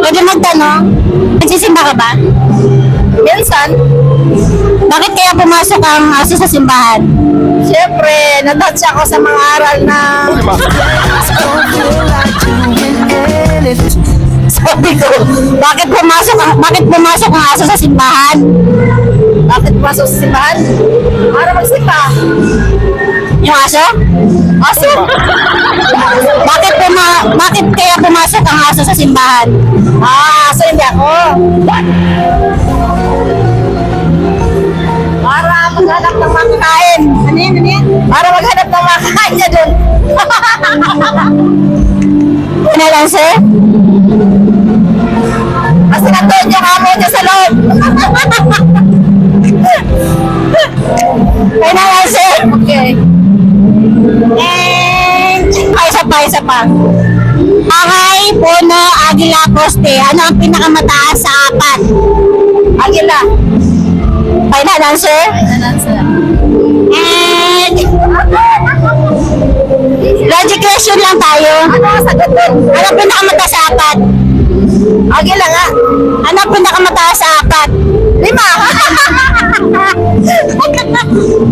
Pwede magtanong, nagsisimba ka ba? Minsan, Bakit kaya pumasok ang aso sa simbahan? syempre, natouch ako sa mga aral na Sabi ko, bakit pumasok ang aso sa simbahan? bakit pasok sa simbahan? Para magsimba. Yung aso? Aso? Bakit kaya pumasok ang aso sa simbahan? Aso hindi ako. Para maghanap ng makakain. Ano yan? Ano yan? Para maghanap ng makakain niya dun. Ano lang, sir? Kasi nandun yung amo niya sa loob. Ano lang, sir? Okay. And, isa pa. Pakay, puno, agila, poste. Ano ang pinakamataas sa apat? Agila. Final answer? And, logic question lang tayo. Ano ang sagot dun? Ano ang pinakamataas sa apat? Agila nga. Ano ang pinakamataas sa apat? 5.